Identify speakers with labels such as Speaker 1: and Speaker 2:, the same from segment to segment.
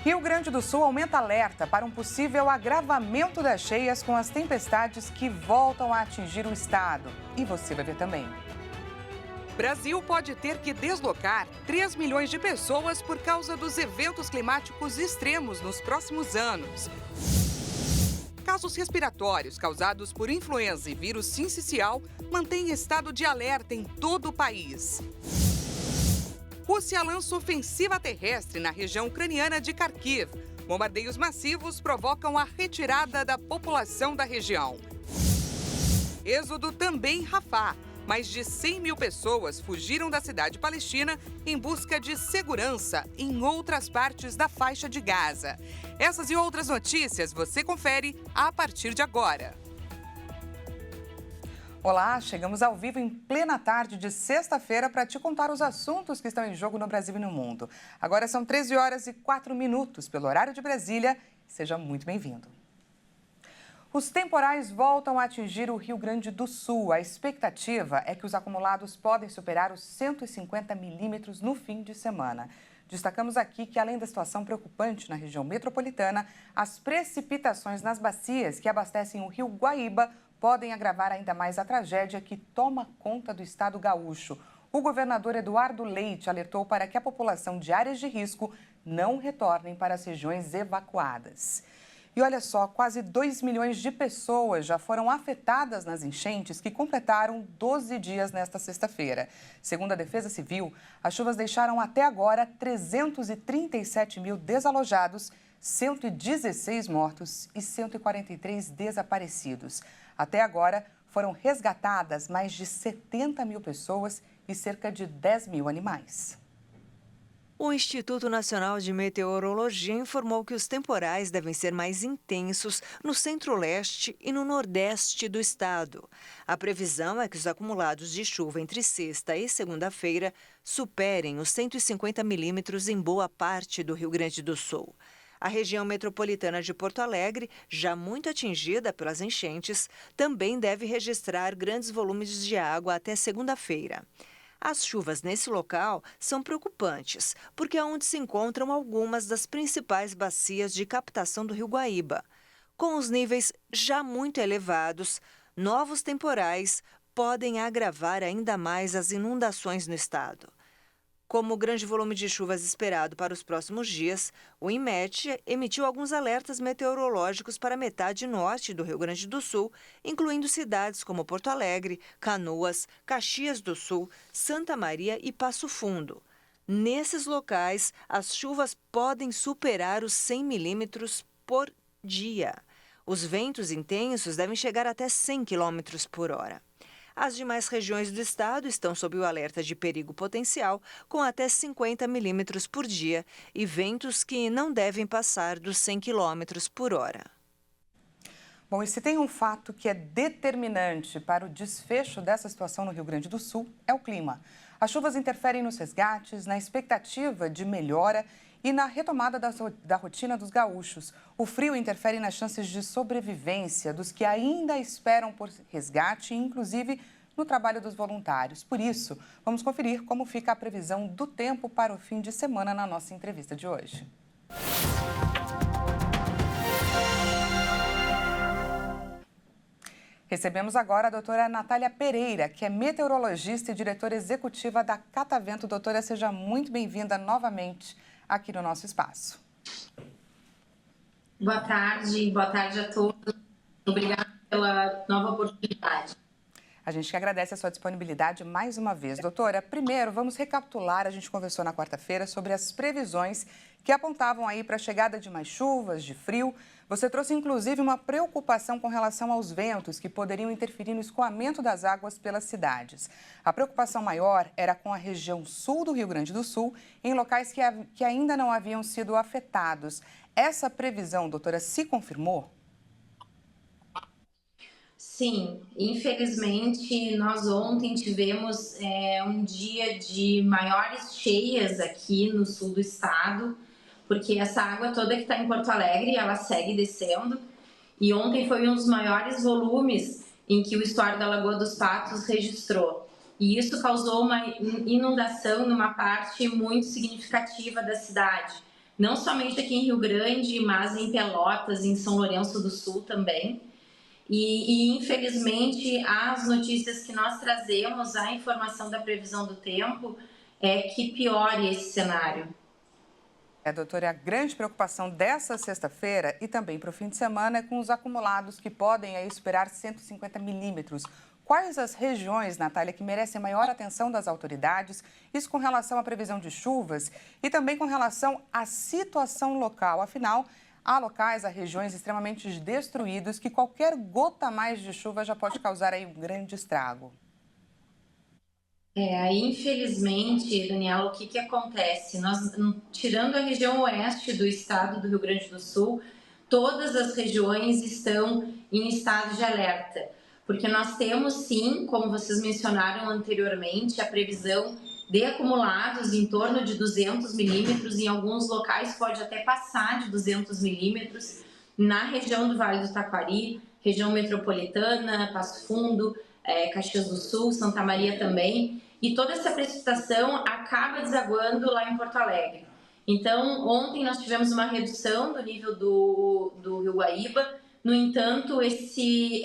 Speaker 1: Rio Grande do Sul aumenta alerta para um possível agravamento das cheias com as tempestades que voltam a atingir o estado. E você vai ver também.
Speaker 2: Brasil pode ter que deslocar 3 milhões de pessoas por causa dos eventos climáticos extremos nos próximos anos. Casos respiratórios causados por influenza e vírus sincicial mantêm estado de alerta em todo o país. Rússia lança ofensiva terrestre na região ucraniana de Kharkiv. Bombardeios massivos provocam a retirada da população da região. Êxodo também em Rafah. Mais de 100 mil pessoas fugiram da cidade palestina em busca de segurança em outras partes da faixa de Gaza. Essas e outras notícias você confere a partir de agora.
Speaker 1: Olá, chegamos ao vivo em plena tarde de sexta-feira para te contar os assuntos que estão em jogo no Brasil e no mundo. Agora são 13 horas e 4 minutos pelo horário de Brasília. Seja muito bem-vindo. Os temporais voltam a atingir o Rio Grande do Sul. A expectativa é que os acumulados podem superar os 150 milímetros no fim de semana. Destacamos aqui que, além da situação preocupante na região metropolitana, as precipitações nas bacias que abastecem o rio Guaíba podem agravar ainda mais a tragédia que toma conta do estado gaúcho. O governador Eduardo Leite alertou para que a população de áreas de risco não retornem para as regiões evacuadas. E olha só, quase 2 milhões de pessoas já foram afetadas nas enchentes que completaram 12 dias nesta sexta-feira. Segundo a Defesa Civil, as chuvas deixaram até agora 337 mil desalojados, 116 mortos e 143 desaparecidos. Até agora, foram resgatadas mais de 70 mil pessoas e cerca de 10 mil animais.
Speaker 3: O Instituto Nacional de Meteorologia informou que os temporais devem ser mais intensos no centro-leste e no nordeste do estado. A previsão é que os acumulados de chuva entre sexta e segunda-feira superem os 150 milímetros em boa parte do Rio Grande do Sul. A região metropolitana de Porto Alegre, já muito atingida pelas enchentes, também deve registrar grandes volumes de água até segunda-feira. As chuvas nesse local são preocupantes, porque é onde se encontram algumas das principais bacias de captação do Rio Guaíba. Com os níveis já muito elevados, novos temporais podem agravar ainda mais as inundações no estado. Como o grande volume de chuvas esperado para os próximos dias, o INMET emitiu alguns alertas meteorológicos para a metade norte do Rio Grande do Sul, incluindo cidades como Porto Alegre, Canoas, Caxias do Sul, Santa Maria e Passo Fundo. Nesses locais, as chuvas podem superar os 100 milímetros por dia. Os ventos intensos devem chegar até 100 quilômetros por hora. As demais regiões do estado estão sob o alerta de perigo potencial, com até 50 milímetros por dia e ventos que não devem passar dos 100 quilômetros por hora.
Speaker 1: Bom, e se tem um fato que é determinante para o desfecho dessa situação no Rio Grande do Sul, é o clima. As chuvas interferem nos resgates, na expectativa de melhora e na retomada da rotina dos gaúchos. O frio interfere nas chances de sobrevivência dos que ainda esperam por resgate, inclusive no trabalho dos voluntários. Por isso, vamos conferir como fica a previsão do tempo para o fim de semana na nossa entrevista de hoje. Recebemos agora a doutora Natália Pereira, que é meteorologista e diretora executiva da Catavento. Doutora, seja muito bem-vinda novamente aqui no nosso espaço.
Speaker 4: Boa tarde a todos. Obrigada pela nova oportunidade.
Speaker 1: A gente que agradece a sua disponibilidade mais uma vez. Doutora, primeiro vamos recapitular, a gente conversou na quarta-feira sobre as previsões que apontavam aí para a chegada de mais chuvas, de frio. Você trouxe inclusive uma preocupação com relação aos ventos que poderiam interferir no escoamento das águas pelas cidades. A preocupação maior era com a região sul do Rio Grande do Sul, em locais que ainda não haviam sido afetados. Essa previsão, doutora, se confirmou?
Speaker 4: Sim, infelizmente nós ontem tivemos um dia de maiores cheias aqui no sul do estado, porque essa água toda que está em Porto Alegre, ela segue descendo, e ontem foi um dos maiores volumes em que o estuário da Lagoa dos Patos registrou. E isso causou uma inundação numa parte muito significativa da cidade, não somente aqui em Rio Grande, mas em Pelotas, em São Lourenço do Sul também. Infelizmente, as notícias que nós trazemos, a informação da previsão do tempo, é que piore esse cenário.
Speaker 1: Doutora, a grande preocupação dessa sexta-feira e também para o fim de semana é com os acumulados que podem aí superar 150 milímetros. Quais as regiões, Natália, que merecem maior atenção das autoridades? Isso com relação à previsão de chuvas e também com relação à situação local. Afinal, há locais, há regiões extremamente destruídos que qualquer gota a mais de chuva já pode causar aí um grande estrago.
Speaker 4: Infelizmente, Daniela, o que acontece? Nós, tirando a região oeste do estado do Rio Grande do Sul, todas as regiões estão em estado de alerta, porque nós temos sim, como vocês mencionaram anteriormente, a previsão de acumulados em torno de 200 milímetros, em alguns locais pode até passar de 200 milímetros, na região do Vale do Taquari, região metropolitana, Passo Fundo, Caxias do Sul, Santa Maria também, e toda essa precipitação acaba desaguando lá em Porto Alegre. Então, ontem nós tivemos uma redução do nível do Rio Guaíba, no entanto, esse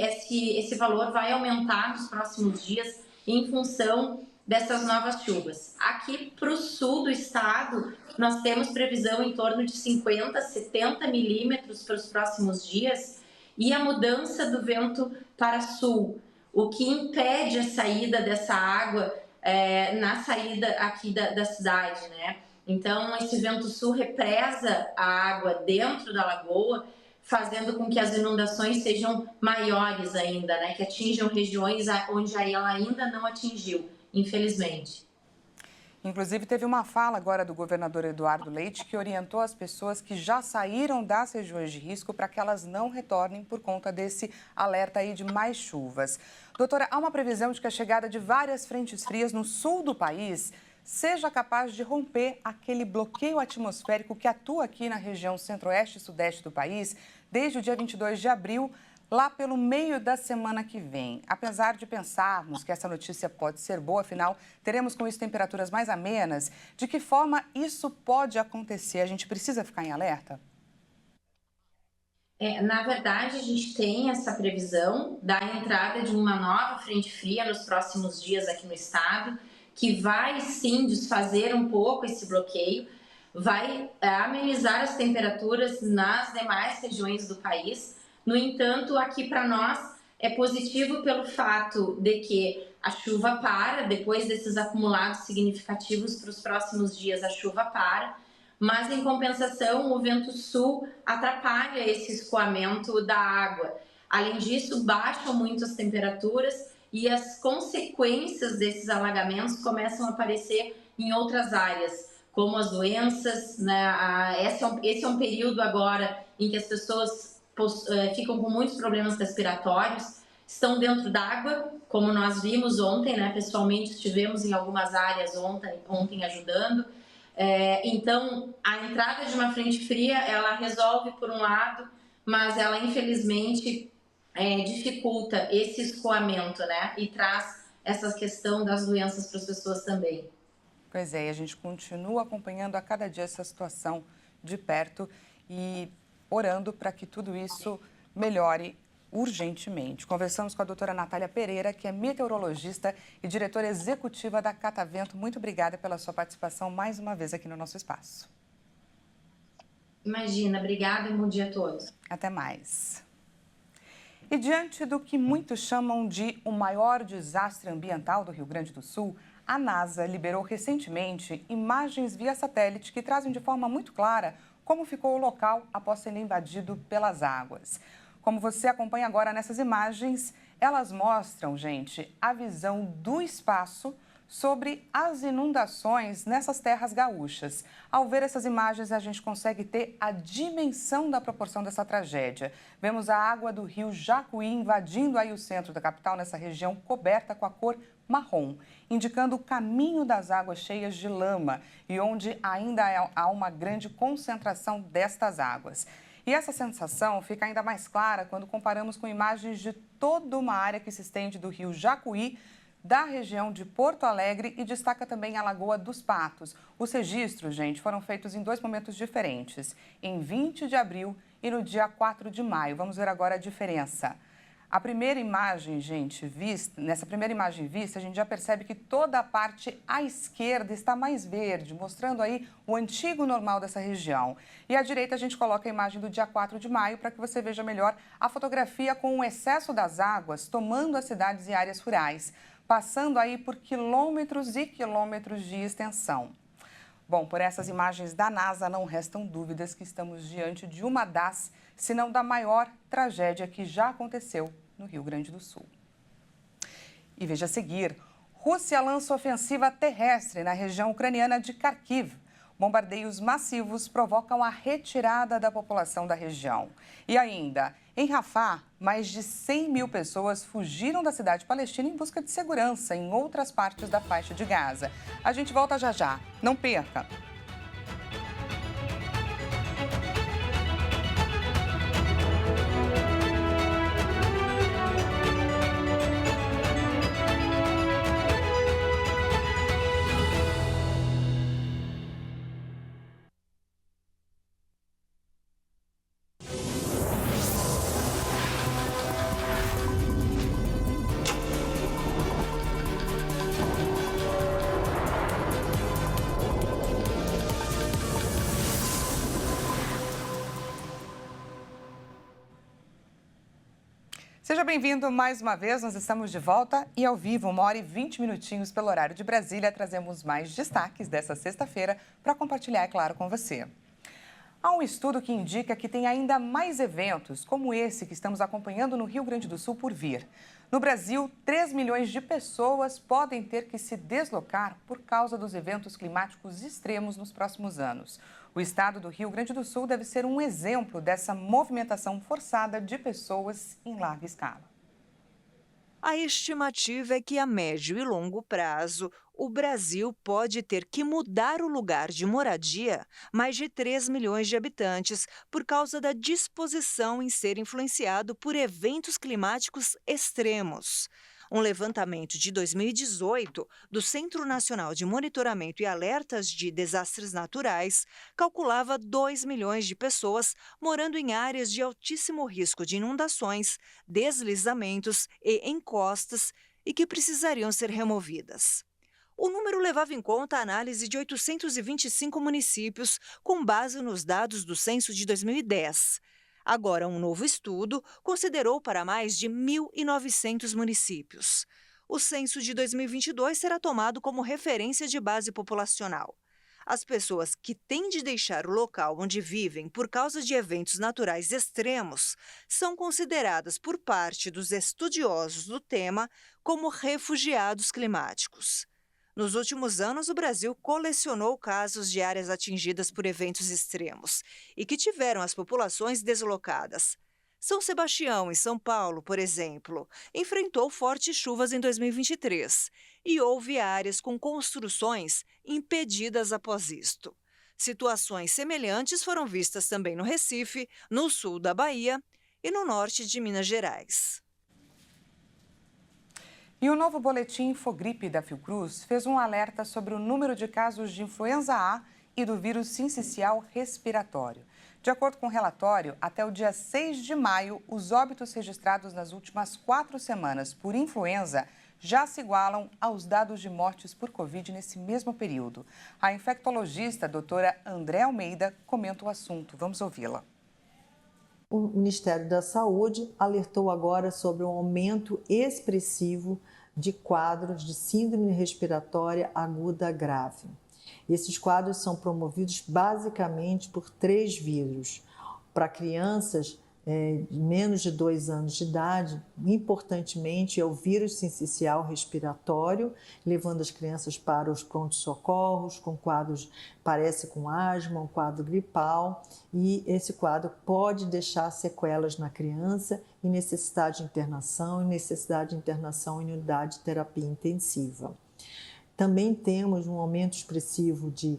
Speaker 4: valor vai aumentar nos próximos dias em função dessas novas chuvas. Aqui para o sul do estado, nós temos previsão em torno de 50, 70 milímetros para os próximos dias e a mudança do vento para sul, o que impede a saída dessa água na saída aqui da cidade, né? Então, esse vento sul represa a água dentro da lagoa, fazendo com que as inundações sejam maiores ainda, né? Que atinjam regiões onde ela ainda não atingiu, infelizmente.
Speaker 1: Inclusive, teve uma fala agora do governador Eduardo Leite que orientou as pessoas que já saíram das regiões de risco para que elas não retornem por conta desse alerta aí de mais chuvas. Doutora, há uma previsão de que a chegada de várias frentes frias no sul do país seja capaz de romper aquele bloqueio atmosférico que atua aqui na região centro-oeste e sudeste do país desde o dia 22 de abril, lá pelo meio da semana que vem. Apesar de pensarmos que essa notícia pode ser boa, afinal, teremos com isso temperaturas mais amenas, de que forma isso pode acontecer? A gente precisa ficar em alerta?
Speaker 4: Na verdade, a gente tem essa previsão da entrada de uma nova frente fria nos próximos dias aqui no estado, que vai sim desfazer um pouco esse bloqueio, vai amenizar as temperaturas nas demais regiões do país. No entanto, aqui para nós é positivo pelo fato de que a chuva para, depois desses acumulados significativos para os próximos dias, a chuva para, mas em compensação o vento sul atrapalha esse escoamento da água. Além disso, baixam muito as temperaturas e as consequências desses alagamentos começam a aparecer em outras áreas, como as doenças, né? Esse é um período agora em que as pessoas ficam com muitos problemas respiratórios, estão dentro d'água, como nós vimos ontem, né? Pessoalmente estivemos em algumas áreas ontem ajudando. Então, a entrada de uma frente fria, ela resolve por um lado, mas ela infelizmente dificulta esse escoamento, né? E traz essa questão das doenças para as pessoas também.
Speaker 1: Pois é, e a gente continua acompanhando a cada dia essa situação de perto e orando para que tudo isso melhore urgentemente. Conversamos com a doutora Natália Pereira, que é meteorologista e diretora executiva da Catavento. Muito obrigada pela sua participação mais uma vez aqui no nosso espaço.
Speaker 4: Imagina, obrigada e bom dia a todos.
Speaker 1: Até mais. E diante do que muitos chamam de o maior desastre ambiental do Rio Grande do Sul, a NASA liberou recentemente imagens via satélite que trazem de forma muito clara como ficou o local após ser invadido pelas águas. Como você acompanha agora nessas imagens, elas mostram, gente, a visão do espaço sobre as inundações nessas terras gaúchas. Ao ver essas imagens, a gente consegue ter a dimensão da proporção dessa tragédia. Vemos a água do rio Jacuí invadindo aí o centro da capital, nessa região coberta com a cor marrom, indicando o caminho das águas cheias de lama e onde ainda há uma grande concentração destas águas. E essa sensação fica ainda mais clara quando comparamos com imagens de toda uma área que se estende do rio Jacuí da região de Porto Alegre e destaca também a Lagoa dos Patos. Os registros, gente, foram feitos em 2 momentos diferentes, em 20 de abril e no dia 4 de maio. Vamos ver agora a diferença. A primeira imagem, gente, nessa primeira imagem vista, a gente já percebe que toda a parte à esquerda está mais verde, mostrando aí o antigo normal dessa região. E à direita a gente coloca a imagem do dia 4 de maio para que você veja melhor a fotografia com o excesso das águas tomando as cidades e áreas rurais, passando aí por quilômetros e quilômetros de extensão. Bom, por essas imagens da NASA, não restam dúvidas que estamos diante de uma das, se não da maior tragédia que já aconteceu no Rio Grande do Sul. E veja a seguir, Rússia lança ofensiva terrestre na região ucraniana de Kharkiv. Bombardeios massivos provocam a retirada da população da região. E ainda, em Rafah, mais de 100 mil pessoas fugiram da cidade palestina em busca de segurança em outras partes da faixa de Gaza. A gente volta já já. Não perca! Seja bem-vindo mais uma vez, nós estamos de volta e ao vivo, 1h20 minutinhos pelo horário de Brasília, trazemos mais destaques dessa sexta-feira para compartilhar, é claro, com você. Há um estudo que indica que tem ainda mais eventos como esse que estamos acompanhando no Rio Grande do Sul por vir. No Brasil, 3 milhões de pessoas podem ter que se deslocar por causa dos eventos climáticos extremos nos próximos anos. O estado do Rio Grande do Sul deve ser um exemplo dessa movimentação forçada de pessoas em larga escala.
Speaker 3: A estimativa é que a médio e longo prazo, o Brasil pode ter que mudar o lugar de moradia mais de 3 milhões de habitantes por causa da disposição em ser influenciado por eventos climáticos extremos. Um levantamento de 2018 do Centro Nacional de Monitoramento e Alertas de Desastres Naturais calculava 2 milhões de pessoas morando em áreas de altíssimo risco de inundações, deslizamentos e encostas e que precisariam ser removidas. O número levava em conta a análise de 825 municípios com base nos dados do censo de 2010. Agora, um novo estudo considerou para mais de 1.900 municípios. O censo de 2022 será tomado como referência de base populacional. As pessoas que têm de deixar o local onde vivem por causa de eventos naturais extremos são consideradas por parte dos estudiosos do tema como refugiados climáticos. Nos últimos anos, o Brasil colecionou casos de áreas atingidas por eventos extremos e que tiveram as populações deslocadas. São Sebastião, em São Paulo, por exemplo, enfrentou fortes chuvas em 2023 e houve áreas com construções impedidas após isto. Situações semelhantes foram vistas também no Recife, no sul da Bahia e no norte de Minas Gerais.
Speaker 1: E o novo boletim Infogripe da Fiocruz fez um alerta sobre o número de casos de influenza A e do vírus sincicial respiratório. De acordo com o relatório, até o dia 6 de maio, os óbitos registrados nas últimas 4 semanas por influenza já se igualam aos dados de mortes por Covid nesse mesmo período. A infectologista doutora André Almeida comenta o assunto. Vamos ouvi-la.
Speaker 5: O Ministério da Saúde alertou agora sobre um aumento expressivo de quadros de síndrome respiratória aguda grave. Esses quadros são promovidos basicamente por 3 vírus. Para crianças de menos de 2 anos de idade, importantemente é o vírus sincicial respiratório, levando as crianças para os prontos-socorros com quadros, parece com asma, um quadro gripal, e esse quadro pode deixar sequelas na criança e necessidade de internação em unidade de terapia intensiva. Também temos um aumento expressivo de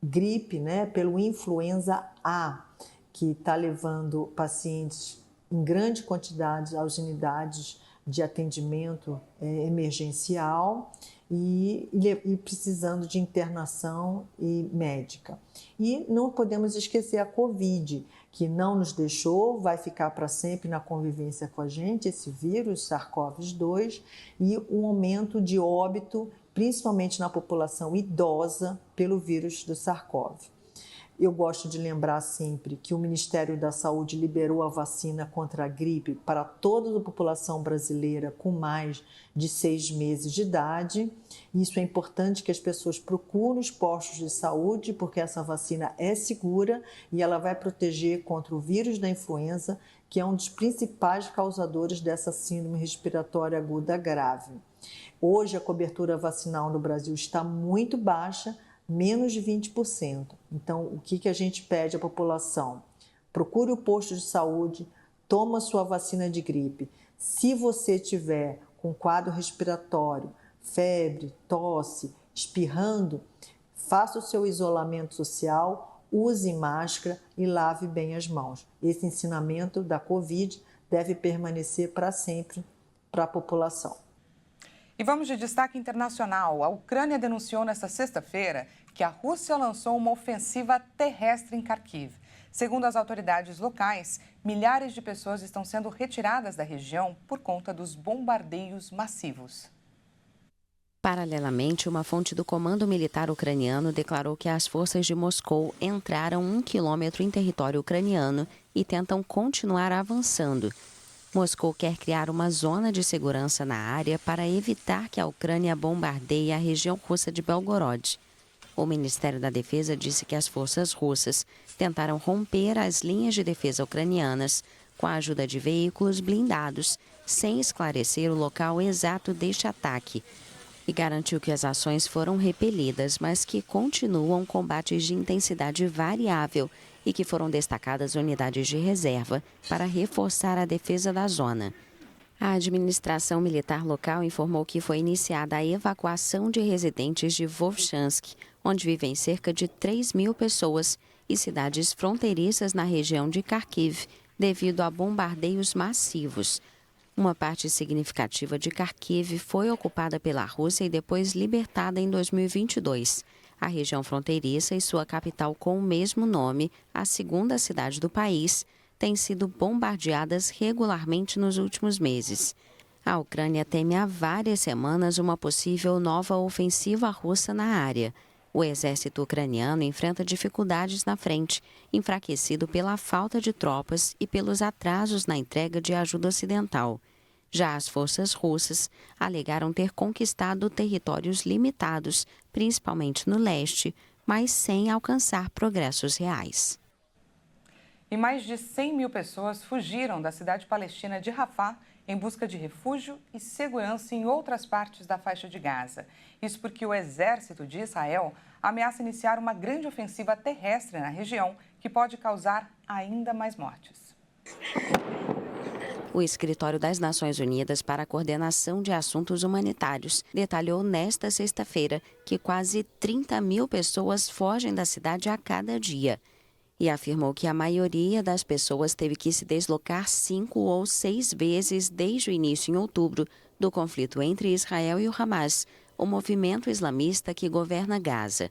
Speaker 5: gripe, pelo influenza A, que está levando pacientes em grande quantidade às unidades de atendimento emergencial e precisando de internação e médica. E não podemos esquecer a Covid, que não nos deixou, vai ficar para sempre na convivência com a gente, esse vírus, SARS-CoV-2, e um aumento de óbito, principalmente na população idosa, pelo vírus do SARS-CoV. Eu gosto de lembrar sempre que o Ministério da Saúde liberou a vacina contra a gripe para toda a população brasileira com mais de 6 meses de idade. Isso é importante que as pessoas procurem os postos de saúde, porque essa vacina é segura e ela vai proteger contra o vírus da influenza, que é um dos principais causadores dessa síndrome respiratória aguda grave. Hoje a cobertura vacinal no Brasil está muito baixa, menos de 20%. Então, o que a gente pede à população? Procure o posto de saúde, toma sua vacina de gripe. Se você tiver com quadro respiratório, febre, tosse, espirrando, faça o seu isolamento social, use máscara e lave bem as mãos. Esse ensinamento da Covid deve permanecer para sempre para a população.
Speaker 1: E vamos de destaque internacional. A Ucrânia denunciou nesta sexta-feira que a Rússia lançou uma ofensiva terrestre em Kharkiv. Segundo as autoridades locais, milhares de pessoas estão sendo retiradas da região por conta dos bombardeios massivos.
Speaker 6: Paralelamente, uma fonte do comando militar ucraniano declarou que as forças de Moscou entraram 1 quilômetro em território ucraniano e tentam continuar avançando. Moscou quer criar uma zona de segurança na área para evitar que a Ucrânia bombardeie a região russa de Belgorod. O Ministério da Defesa disse que as forças russas tentaram romper as linhas de defesa ucranianas com a ajuda de veículos blindados, sem esclarecer o local exato deste ataque, e garantiu que as ações foram repelidas, mas que continuam combates de intensidade variável e que foram destacadas unidades de reserva para reforçar a defesa da zona. A administração militar local informou que foi iniciada a evacuação de residentes de Volchansk, onde vivem cerca de 3.000 pessoas, e cidades fronteiriças na região de Kharkiv, devido a bombardeios massivos. Uma parte significativa de Kharkiv foi ocupada pela Rússia e depois libertada em 2022. A região fronteiriça e sua capital com o mesmo nome, a segunda cidade do país, têm sido bombardeadas regularmente nos últimos meses. A Ucrânia teme há várias semanas uma possível nova ofensiva russa na área. O exército ucraniano enfrenta dificuldades na frente, enfraquecido pela falta de tropas e pelos atrasos na entrega de ajuda ocidental. Já as forças russas alegaram ter conquistado territórios limitados, principalmente no leste, mas sem alcançar progressos reais.
Speaker 1: E mais de 100 mil pessoas fugiram da cidade palestina de Rafah em busca de refúgio e segurança em outras partes da faixa de Gaza. Isso porque o exército de Israel ameaça iniciar uma grande ofensiva terrestre na região que pode causar ainda mais mortes.
Speaker 6: O Escritório das Nações Unidas para a Coordenação de Assuntos Humanitários detalhou nesta sexta-feira que quase 30 mil pessoas fogem da cidade a cada dia e afirmou que a maioria das pessoas teve que se deslocar 5 ou 6 vezes desde o início em outubro do conflito entre Israel e o Hamas, o movimento islamista que governa Gaza.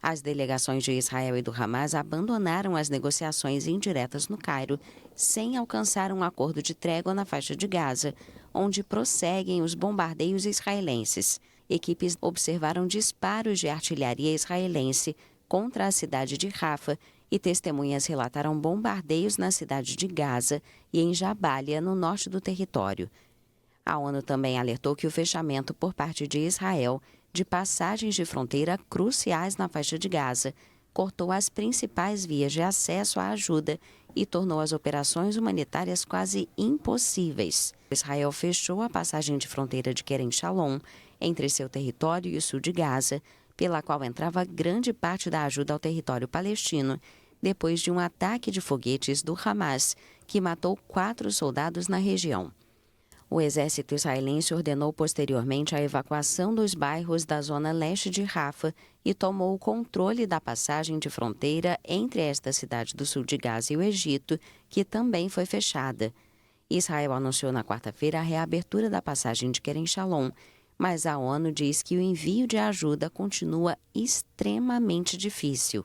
Speaker 6: As delegações de Israel e do Hamas abandonaram as negociações indiretas no Cairo, sem alcançar um acordo de trégua na faixa de Gaza, onde prosseguem os bombardeios israelenses. Equipes observaram disparos de artilharia israelense contra a cidade de Rafah e testemunhas relataram bombardeios na cidade de Gaza e em Jabalia, no norte do território. A ONU também alertou que o fechamento por parte de Israel de passagens de fronteira cruciais na faixa de Gaza cortou as principais vias de acesso à ajuda e tornou as operações humanitárias quase impossíveis. Israel fechou a passagem de fronteira de Kerem Shalom entre seu território e o sul de Gaza, pela qual entrava grande parte da ajuda ao território palestino, depois de um ataque de foguetes do Hamas, que matou 4 soldados na região. O exército israelense ordenou posteriormente a evacuação dos bairros da zona leste de Rafah e tomou o controle da passagem de fronteira entre esta cidade do sul de Gaza e o Egito, que também foi fechada. Israel anunciou na quarta-feira a reabertura da passagem de Kerem Shalom, mas a ONU diz que o envio de ajuda continua extremamente difícil.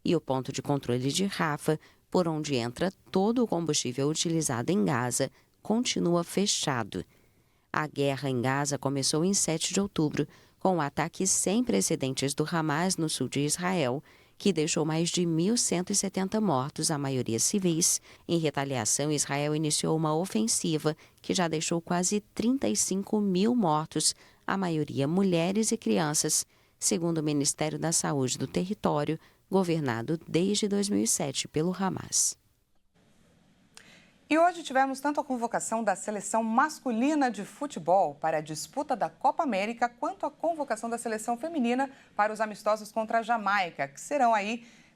Speaker 6: E o ponto de controle de Rafah, por onde entra todo o combustível utilizado em Gaza, continua fechado. A guerra em Gaza começou em 7 de outubro, com o ataque sem precedentes do Hamas no sul de Israel, que deixou mais de 1.170 mortos, a maioria civis. Em retaliação, Israel iniciou uma ofensiva que já deixou quase 35 mil mortos, a maioria mulheres e crianças, segundo o Ministério da Saúde do território, governado desde 2007 pelo Hamas.
Speaker 1: E hoje tivemos tanto a convocação da seleção masculina de futebol para a disputa da Copa América, quanto a convocação da seleção feminina para os amistosos contra a Jamaica, que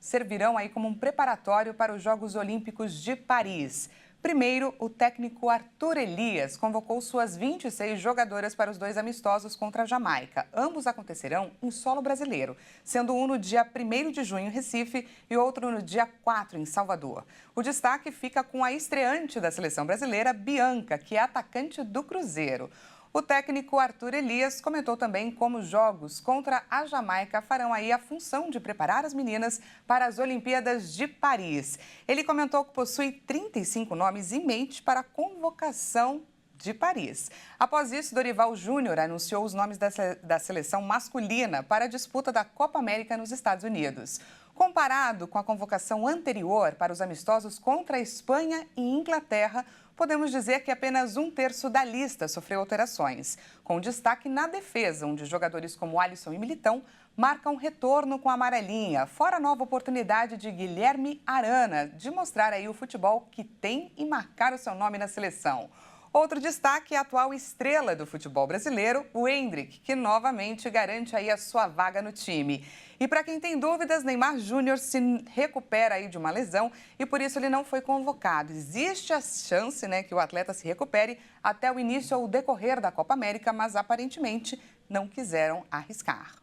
Speaker 1: servirão aí como um preparatório para os Jogos Olímpicos de Paris. Primeiro, o técnico Arthur Elias convocou suas 26 jogadoras para os 2 amistosos contra a Jamaica. Ambos acontecerão em solo brasileiro, sendo um no dia 1º de junho em Recife e outro no dia 4 em Salvador. O destaque fica com a estreante da seleção brasileira, Bianca, que é atacante do Cruzeiro. O técnico Arthur Elias comentou também como os jogos contra a Jamaica farão aí a função de preparar as meninas para as Olimpíadas de Paris. Ele comentou que possui 35 nomes em mente para a convocação de Paris. Após isso, Dorival Júnior anunciou os nomes da seleção masculina para a disputa da Copa América nos Estados Unidos. Comparado com a convocação anterior para os amistosos contra a Espanha e Inglaterra, podemos dizer que apenas 1/3 da lista sofreu alterações, com destaque na defesa, onde jogadores como Alisson e Militão marcam retorno com a amarelinha, fora a nova oportunidade de Guilherme Arana de mostrar aí o futebol que tem e marcar o seu nome na seleção. Outro destaque é a atual estrela do futebol brasileiro, o Endrick, que novamente garante aí a sua vaga no time. E para quem tem dúvidas, Neymar Júnior se recupera aí de uma lesão e por isso ele não foi convocado. Existe a chance, que o atleta se recupere até o início ou o decorrer da Copa América, mas aparentemente não quiseram arriscar.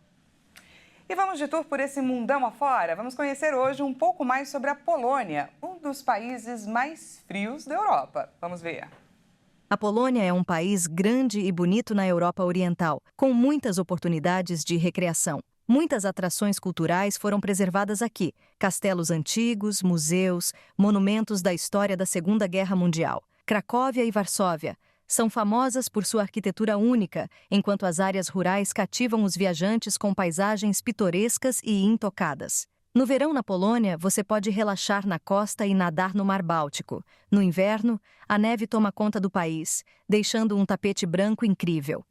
Speaker 1: E vamos de tour por esse mundão afora? Vamos conhecer hoje um pouco mais sobre a Polônia, um dos países mais frios da Europa. Vamos ver.
Speaker 7: A Polônia é um país grande e bonito na Europa Oriental, com muitas oportunidades de recreação. Muitas atrações culturais foram preservadas aqui: castelos antigos, museus, monumentos da história da Segunda Guerra Mundial. Cracóvia e Varsóvia são famosas por sua arquitetura única, enquanto as áreas rurais cativam os viajantes com paisagens pitorescas e intocadas. No verão na Polônia, você pode relaxar na costa e nadar no Mar Báltico. No inverno, a neve toma conta do país, deixando um tapete branco incrível.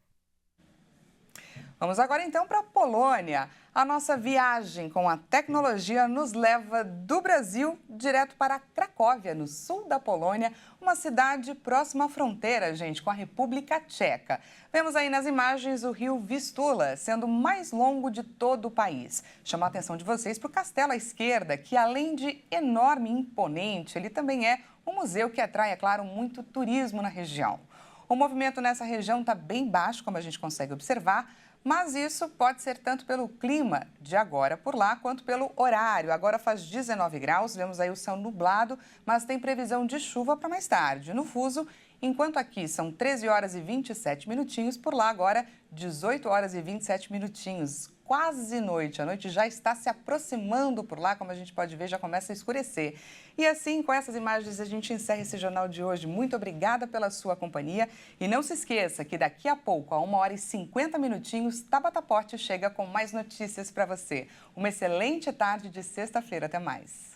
Speaker 1: Vamos agora então para a Polônia. A nossa viagem com a tecnologia nos leva do Brasil direto para Cracóvia, no sul da Polônia, uma cidade próxima à fronteira, com a República Tcheca. Vemos aí nas imagens o rio Vistula, sendo o mais longo de todo o país. Chama a atenção de vocês para o castelo à esquerda, que além de enorme e imponente, ele também é um museu que atrai, é claro, muito turismo na região. O movimento nessa região está bem baixo, como a gente consegue observar, mas isso pode ser tanto pelo clima de agora por lá, quanto pelo horário. Agora faz 19 graus, vemos aí o céu nublado, mas tem previsão de chuva para mais tarde. No fuso, enquanto aqui são 13 horas e 27 minutinhos, por lá agora 18 horas e 27 minutinhos. Quase noite, a noite já está se aproximando por lá, como a gente pode ver, já começa a escurecer. E assim, com essas imagens, a gente encerra esse jornal de hoje. Muito obrigada pela sua companhia. E não se esqueça que daqui a pouco, a 1 hora e 50 minutinhos, Tabata Porte chega com mais notícias para você. Uma excelente tarde de sexta-feira. Até mais.